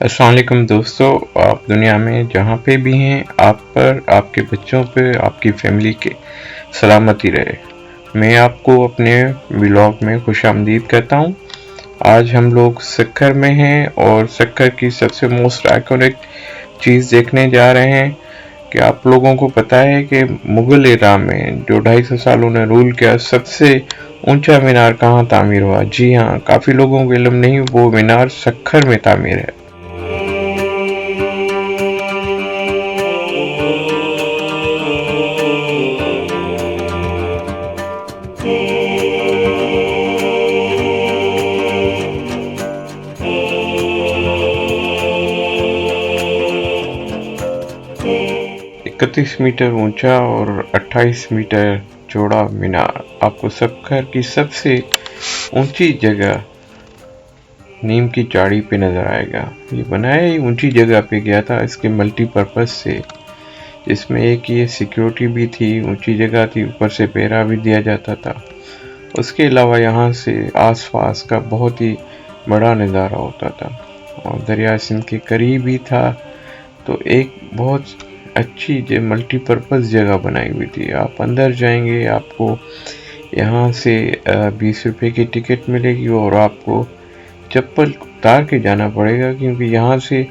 अस्सलाम वालेकुम दोस्तों, आप दुनिया में जहाँ पे भी हैं, आप पर, आपके बच्चों पे, आपकी फैमिली के सलामती रहे। मैं आपको अपने व्लॉग में खुशामदीद करता हूँ। आज हम लोग सक्कर में हैं और सक्कर की सबसे मोस्ट आइकॉनिक चीज़ देखने जा रहे हैं कि आप लोगों को पता है कि मुग़ल एरा में जो 250 साल उन्होंने रूल किया, सबसे ऊंचा मीनार कहाँ तामीर हुआ? जी हाँ, काफ़ी लोगों को इल्म नहीं, वो मीनार सक्कर में तामीर है। 31 मीटर ऊंचा और 28 मीटर चौड़ा मीनार आपको सक्कर की सबसे ऊंची जगह नीम की झाड़ी पे नजर आएगा। ये बनाया ही ऊंची जगह पे गया था इसके मल्टीपर्पज से, जिसमें एक ये सिक्योरिटी भी थी, ऊंची जगह थी, ऊपर से पहरा भी दिया जाता था। उसके अलावा यहाँ से आसपास का बहुत ही बड़ा नज़ारा होता था और दरिया सिंध के करीब ही था, तो एक बहुत अच्छी मल्टीपर्पज़ जगह बनाई हुई थी। आप अंदर जाएंगे, आपको यहाँ से 20 रुपये की टिकट मिलेगी और आपको चप्पल उतार के जाना पड़ेगा, क्योंकि यहाँ से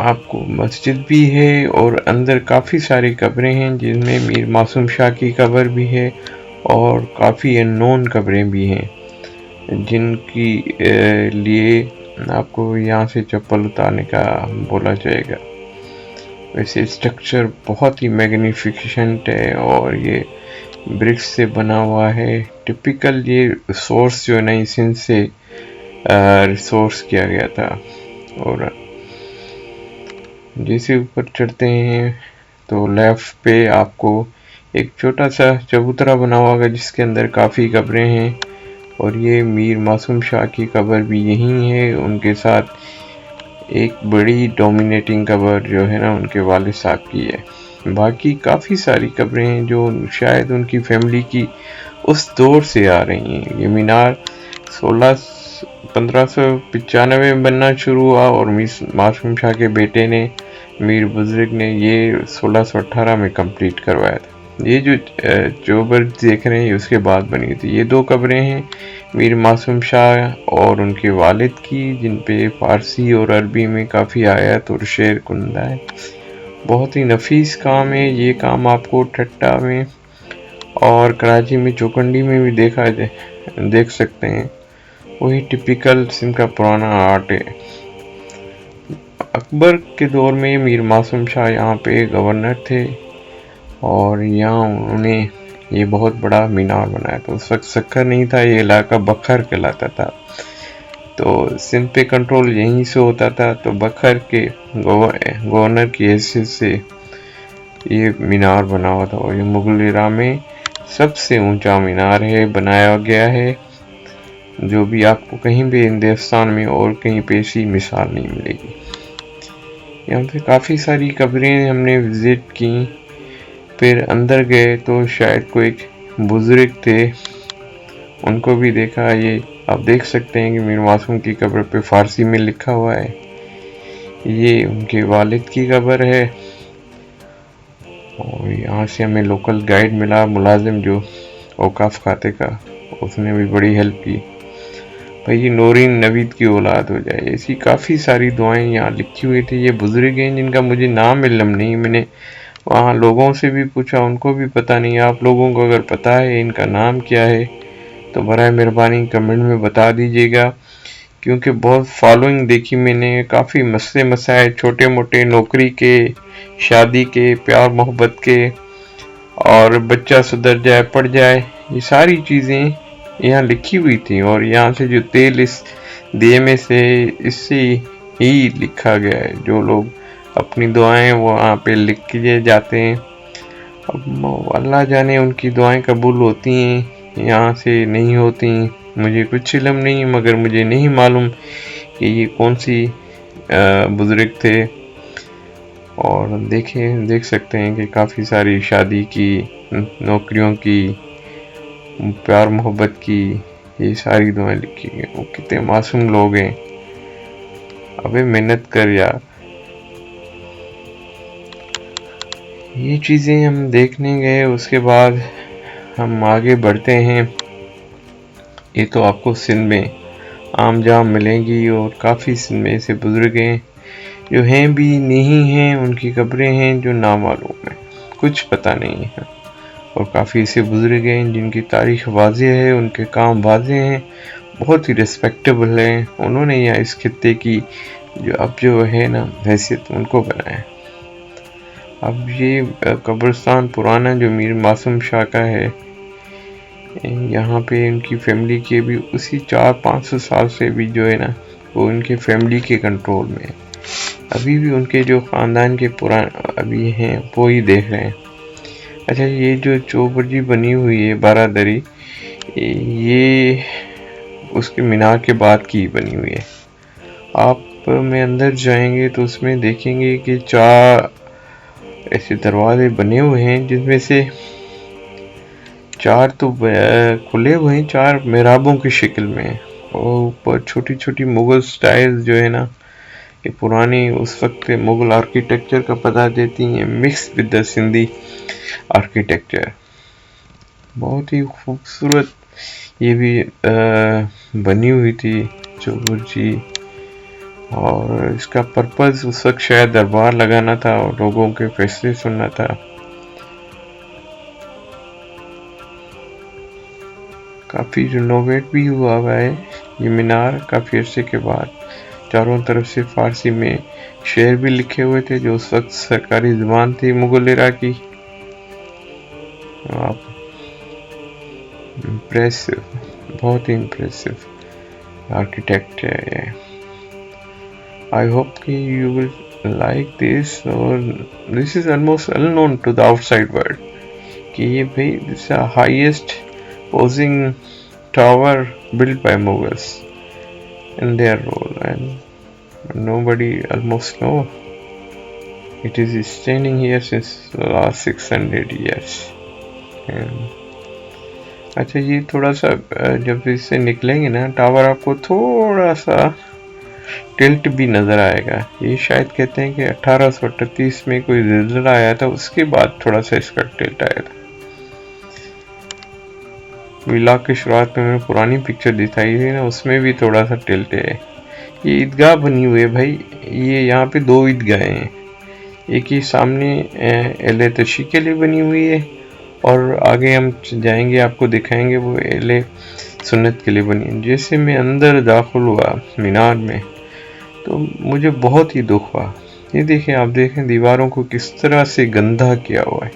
आपको मस्जिद भी है और अंदर काफ़ी सारी कब्रें हैं, जिनमें मीर मासूम शाह की कब्र भी है और काफ़ी अननोन कब्रें भी हैं, जिनकी लिए आपको यहाँ से चप्पल उतारने का बोला जाएगा। वैसे स्ट्रक्चर बहुत ही मैग्निफिकेंट है और ये ब्रिक्स से बना हुआ है। टिपिकल ये सोर्स जो है ना, सिंध से रिसोर्स किया गया था। और जैसे ऊपर चढ़ते हैं तो लेफ्ट पे आपको एक छोटा सा चबूतरा बना हुआ है, जिसके अंदर काफ़ी कब्रें हैं और ये मीर मासूम शाह की कब्र भी यहीं है। उनके साथ एक बड़ी डोमिनेटिंग कब्र जो है ना, उनके वालिद साहब की है। बाकी काफ़ी सारी कब्रें हैं जो शायद उनकी फैमिली की उस दौर से आ रही हैं। ये मीनार 1595 में बनना शुरू हुआ और मीर मासूम शाह के बेटे ने, मीर बुजुर्ग ने, ये 1618 में कंप्लीट करवाया था। ये जो चोबर देख रहे हैं उसके बाद बनी थी। ये दो कब्रें हैं मीर मासूम शाह और उनके वालिद की, जिन पे फारसी और अरबी में काफ़ी आयत और शेर कुंदा है। बहुत ही नफीस काम है। ये काम आपको ठट्टा में और कराची में चौकंडी में भी देख सकते हैं। वही टिपिकल सिंध का पुराना आर्ट है। अकबर के दौर में मीर मासूम शाह यहाँ पे गवर्नर थे और यहाँ उन्होंने ये बहुत बड़ा मीनार बनाया था। उस वक्त सक्कर नहीं था, ये इलाका बखर कहलाता था, तो सिंध पे कंट्रोल यहीं से होता था। तो बखर के गवर्नर की हैसियत से ये मीनार बना हुआ था और ये मुगल एरा में सबसे ऊंचा मीनार है, बनाया गया है, जो भी आपको कहीं भी हिंदुस्तान में और कहीं पे ऐसी मिसाल नहीं मिलेगी। यहाँ पे काफ़ी सारी कब्रें हमने विज़िट की। फिर अंदर गए तो शायद कोई एक बुजुर्ग थे, उनको भी देखा। ये आप देख सकते हैं कि मीर मासूम की कब्र पे फारसी में लिखा हुआ है, ये उनके वालिद की कब्र है। और यहाँ से हमें लोकल गाइड मिला, मुलाजिम जो औकाफ खाते का, उसने भी बड़ी हेल्प की। भाई ये नूरीन नवीद की औलाद हो जाए, ऐसी काफ़ी सारी दुआएं यहाँ लिखी हुई थी। ये बुजुर्ग हैं जिनका मुझे नाम इल्म नहीं, मैंने वहाँ लोगों से भी पूछा, उनको भी पता नहीं। आप लोगों को अगर पता है इनका नाम क्या है तो बराए मेहरबानी कमेंट में बता दीजिएगा, क्योंकि बहुत फॉलोइंग देखी मैंने। काफ़ी मसले मसाइल, छोटे मोटे, नौकरी के, शादी के, प्यार मोहब्बत के, और बच्चा सुधर जाए, पढ़ जाए, ये सारी चीज़ें यहाँ लिखी हुई थी। और यहाँ से जो तेल इस दिए में से, इससे ही लिखा गया है। जो लोग अपनी दुआएं वहाँ पे लिख के जाते हैं, अब अल्लाह जाने उनकी दुआएं कबूल होती हैं यहाँ से नहीं होती। मुझे कुछ इल्म नहीं, मगर मुझे नहीं मालूम कि ये कौन सी बुजुर्ग थे। और देख सकते हैं कि काफ़ी सारी शादी की, नौकरियों की, प्यार मोहब्बत की, ये सारी दुआएं लिखी गई। वो कितने मासूम लोग हैं। अबे मेहनत कर यार। ये चीजें हम देखने गए, उसके बाद हम आगे बढ़ते हैं। ये तो आपको सिंध में आम जाम मिलेंगी, और काफ़ी सिंध में ऐसे बुजुर्ग हैं जो हैं भी नहीं हैं, उनकी कब्रें हैं जो नामालूम है, कुछ पता नहीं है। और काफ़ी ऐसे बुजुर्ग हैं जिनकी तारीख वाज़ेह है, उनके काम वाज़ेह हैं, बहुत ही रिस्पेक्टेबल हैं। उन्होंने यहाँ इस खित्ते की जो है ना हैसियत, उनको बनाया। अब ये कब्रिस्तान पुराना जो मीर मासूम शाह का है, यहाँ पे इनकी फैमिली के भी उसी 400-500 साल से भी जो है ना, वो इनके फैमिली के कंट्रोल में है। अभी भी उनके जो ख़ानदान के पुराने अभी हैं वो ही देख रहे हैं। अच्छा, ये जो चौबर्जी बनी हुई है बारादरी, ये उसके मीनार के बाद की बनी हुई है। आप में अंदर जाएंगे तो उसमें देखेंगे कि 4 ऐसे दरवाजे बने हुए हैं, जिसमें से 4 तो खुले हुए हैं, 4 मेहराबों की शक्ल में, और ऊपर छोटी छोटी मुगल स्टाइल जो है ना, ये पुरानी उस वक्त के मुगल आर्किटेक्चर का पता देती हैं, mix with the Sindhi architecture. बहुत ही खूबसूरत ये भी बनी हुई थी चौबर्जी, और इसका पर्पस उस वक्त शायद दरबार लगाना था और लोगों के फैसले सुनना था। काफ़ी रिनोवेट भी हुआ हुआ है ये मीनार काफ़ी अर्से के बाद। चारों तरफ से फारसी में शेर भी लिखे हुए थे, जो उस वक्त सरकारी ज़ुबान थी मुगल एरा की। आप इम्प्रेसिव, बहुत ही इम्प्रेसिव आर्किटेक्ट है ये। आई होप कि यू विल लाइक दिस, और this is almost unknown to the outside world कि ये भाई this highest posing tower built by Mughals in their role, and nobody almost know. It is standing here since the last 600 years. अच्छा, ये थोड़ा सा जब इससे निकलेंगे ना, टावर आपको थोड़ा सा टिल्ट भी नज़र आएगा। ये शायद कहते हैं कि 1838 में कोई ज़िलज़ला आया था, उसके बाद थोड़ा सा इसका टिल्ट आया था। व्लॉग की शुरुआत में मैंने पुरानी पिक्चर दिखाई थी ना, उसमें भी थोड़ा सा टिल्ट है। ये ईदगाह बनी हुई है भाई, ये यहाँ पे 2 ईदगाहें हैं। एक ही सामने एले तशी के लिए बनी हुई है, और आगे हम जाएंगे आपको दिखाएंगे वो एले सुन्नत के लिए बनी है। जैसे मैं अंदर दाखिल हुआ मीनार में तो मुझे बहुत ही दुख हुआ। ये देखें, आप देखें दीवारों को किस तरह से गंदा किया हुआ है,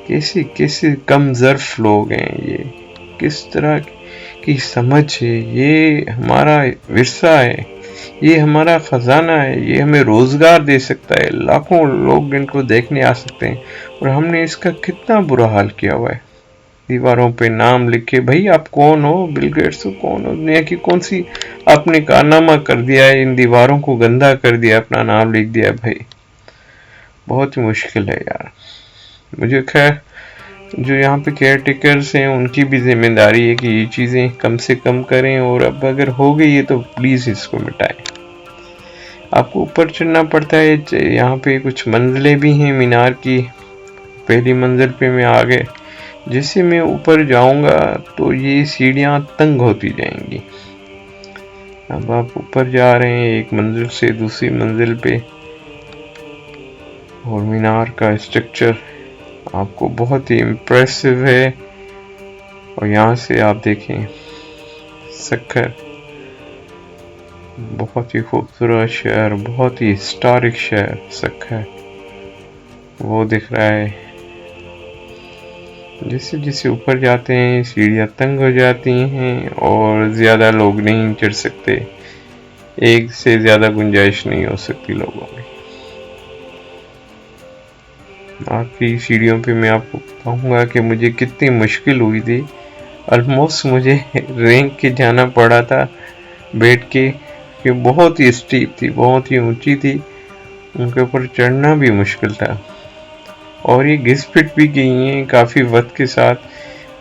कैसे कम ज़र्फ लोग हैं ये, किस तरह की समझ है। ये हमारा विरसा है, ये हमारा खजाना है, ये हमें रोजगार दे सकता है, लाखों लोग इनको देखने आ सकते हैं, और हमने इसका कितना बुरा हाल किया हुआ है। दीवारों पे नाम लिखे, भाई आप कौन हो, बिल गेट्स हो, कौन हो, दुनिया की कौन सी आपने कारनामा कर दिया है, इन दीवारों को गंदा कर दिया, अपना नाम लिख दिया। भाई बहुत ही मुश्किल है यार। मुझे खैर जो यहाँ पे केयर टेकर्स हैं उनकी भी जिम्मेदारी है कि ये चीज़ें कम से कम करें, और अब अगर हो गई है तो प्लीज़ इसको मिटाएं। आपको ऊपर चढ़ना पड़ता है, यहाँ पे कुछ मंजिलें भी हैं मीनार की। पहली मंजिल पे मैं आ गए, जैसे मैं ऊपर जाऊंगा तो ये सीढ़ियाँ तंग होती जाएंगी। अब आप ऊपर जा रहे हैं एक मंजिल से दूसरी मंजिल पे, और मीनार का स्ट्रक्चर आपको बहुत ही इम्प्रेसिव है। और यहाँ से आप देखें सक्खर, बहुत ही खूबसूरत शहर, बहुत ही हिस्टोरिक शहर सक्खर वो दिख रहा है। जैसे जैसे ऊपर जाते हैं सीढ़ियाँ तंग हो जाती हैं और ज़्यादा लोग नहीं चढ़ सकते, एक से ज़्यादा गुंजाइश नहीं हो सकती लोगों में। आखिरी सीढ़ियों पे मैं आपको कहूँगा कि मुझे कितनी मुश्किल हुई थी। ऑलमोस्ट मुझे रेंग के जाना पड़ा था बैठ के, कि बहुत ही स्टीप थी, बहुत ही ऊंची थी, उनके ऊपर चढ़ना भी मुश्किल था। और ये घिस पिट भी गई हैं काफ़ी वक्त के साथ,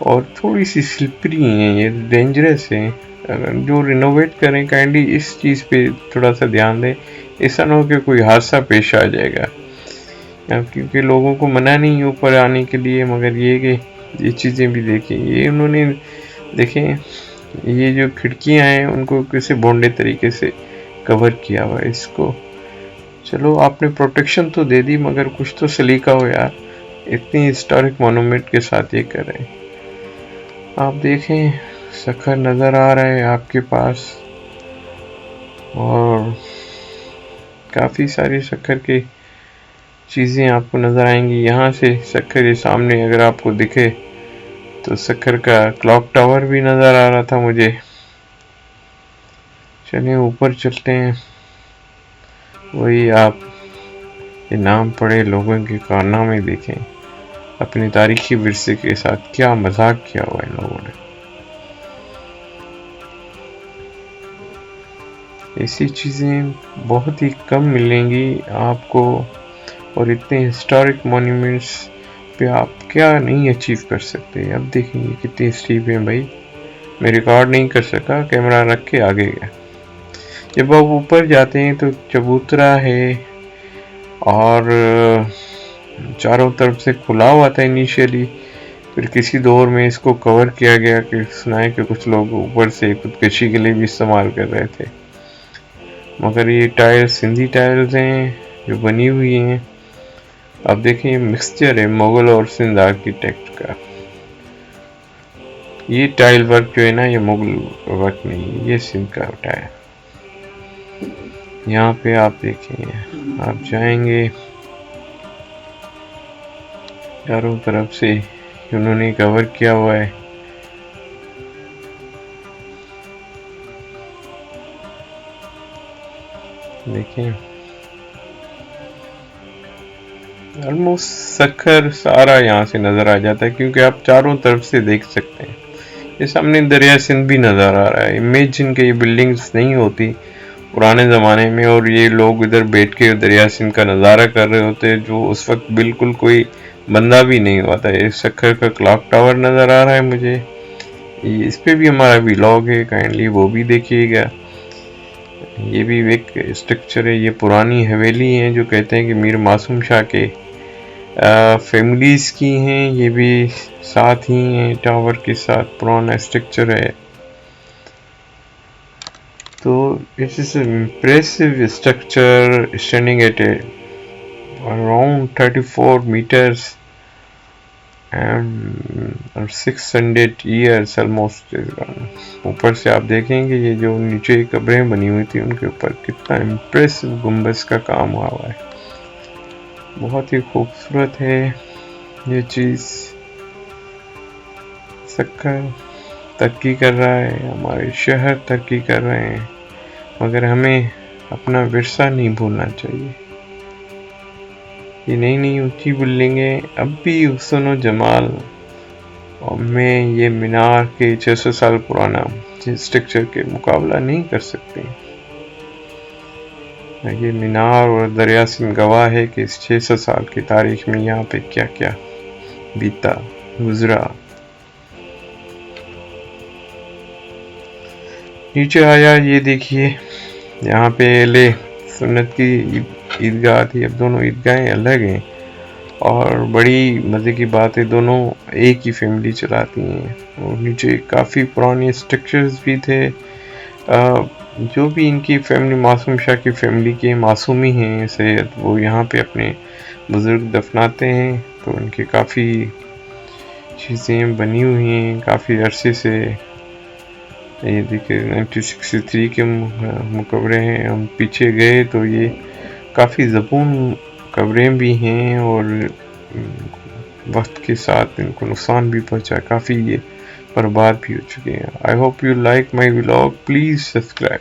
और थोड़ी सी स्लिपरी हैं, ये डेंजरस हैं। जो रिनोवेट करें काइंडली इस चीज़ पे थोड़ा सा ध्यान दें, ऐसा ना हो कि कोई हादसा पेश आ जाएगा। क्योंकि लोगों को मना नहीं ऊपर आने के लिए, मगर ये चीज़ें भी देखें। ये उन्होंने देखें, ये जो खिड़कियां हैं उनको किसी बोंडे तरीके से कवर किया हुआ है। इसको चलो आपने प्रोटेक्शन तो दे दी, मगर कुछ तो सलीका हो यार, इतनी हिस्टोरिक मोनूमेंट के साथ ये कर रहे हैं। आप देखें सखर नज़र आ रहा है आपके पास, और काफ़ी सारी सखर की चीज़ें आपको नज़र आएंगी। यहाँ से सखर ये सामने अगर आपको दिखे तो सखर का क्लॉक टावर भी नज़र आ रहा था मुझे। चलिए ऊपर चलते हैं। वही आप ये नाम पढ़े लोगों के कारनामे देखें, अपनी तारीखी विरसे के साथ क्या मजाक किया हुआ इन लोगों ने। ऐसी चीज़ें बहुत ही कम मिलेंगी आपको, और इतने हिस्टोरिक मॉन्यूमेंट्स पे आप क्या नहीं अचीव कर सकते। अब देखेंगे कितनी स्टीप है भाई, मैं रिकॉर्ड नहीं कर सका, कैमरा रख के आगे गया। जब आप ऊपर जाते हैं तो चबूतरा है, और चारों तरफ से खुला हुआ था इनिशियली, फिर किसी दौर में इसको कवर किया गया कि सुना है कि कुछ लोग ऊपर से खुदकशी के लिए भी इस्तेमाल कर रहे थे। मगर ये टाइल्स सिंधी टाइल्स हैं जो बनी हुई हैं। अब देखें ये मिक्सचर है मुगल और सिंध आर्किटेक्ट का। ये टाइल वर्क जो है ना, ये मुगल वर्क नहीं, ये सिंध का टाइल। यहाँ पे आप देखें, आप जाएंगे चारों तरफ से उन्होंने कवर किया हुआ है। देखें ऑलमोस्ट सखर सारा यहाँ से नज़र आ जाता है, क्योंकि आप चारों तरफ से देख सकते हैं। ये सामने दरिया सिंध भी नज़र आ रहा है। इमेजिन के ये बिल्डिंग्स नहीं होती पुराने ज़माने में, और ये लोग इधर बैठ के दरिया सिंध का नज़ारा कर रहे होते, जो उस वक्त बिल्कुल कोई बंदा भी नहीं हुआ था। ये सखर का क्लॉक टावर नज़र आ रहा है मुझे। इस पे भी हमारा व्लॉग है, काइंडली वो भी देखिएगा। ये भी एक स्ट्रक्चर है, ये पुरानी हवेली है जो कहते हैं कि मीर मासूम शाह के फैमिलीज की हैं। ये भी साथ ही हैं टावर के साथ, पुराना स्ट्रक्चर है। तो it is impressive structure standing at around 34 meters and 600 years almost। ऊपर से आप देखेंगे ये जो नीचे कब्रें बनी हुई थी उनके ऊपर कितना इम्प्रेसिव गुंबद का काम हुआ है। बहुत ही खूबसूरत है ये चीज़। सखर तरक्की कर रहा है, हमारे शहर तरक्की कर रहे हैं, मगर हमें अपना विरसा नहीं भूलना चाहिए। ये नई नई ऊंची बिल्डिंगें अब भी हुस्न जमाल में ये मीनार के 600 साल पुराना स्ट्रक्चर के मुकाबला नहीं कर सकते। ये मीनार और दरिया सिंध गवाह है कि इस 600 साल की तारीख में यहाँ पे क्या क्या बीता गुजरा। नीचे आया, ये देखिए यहाँ पे ले सुन्नत की ईदगाह थी, अब दोनों ईदगाहें अलग हैं। और बड़ी मज़े की बात है, दोनों एक ही फैमिली चलाती हैं। और नीचे काफ़ी पुराने स्ट्रक्चर्स भी थे। जो भी इनकी फैमिली मासूम शाह की फैमिली के मासूमी हैं सैयद, वो यहाँ पे अपने बुज़ुर्ग दफनाते हैं। तो इनकी काफ़ी चीज़ें बनी हुई हैं काफ़ी अरसे से। ये देखिए 1963 के मुकबरे हैं। हम पीछे गए तो ये काफ़ी ज़बून कब्रें भी हैं, और वक्त के साथ इनको नुकसान भी पहुंचा, काफ़ी ये बर्बाद भी हो चुके हैं। I hope you like my vlog, please subscribe.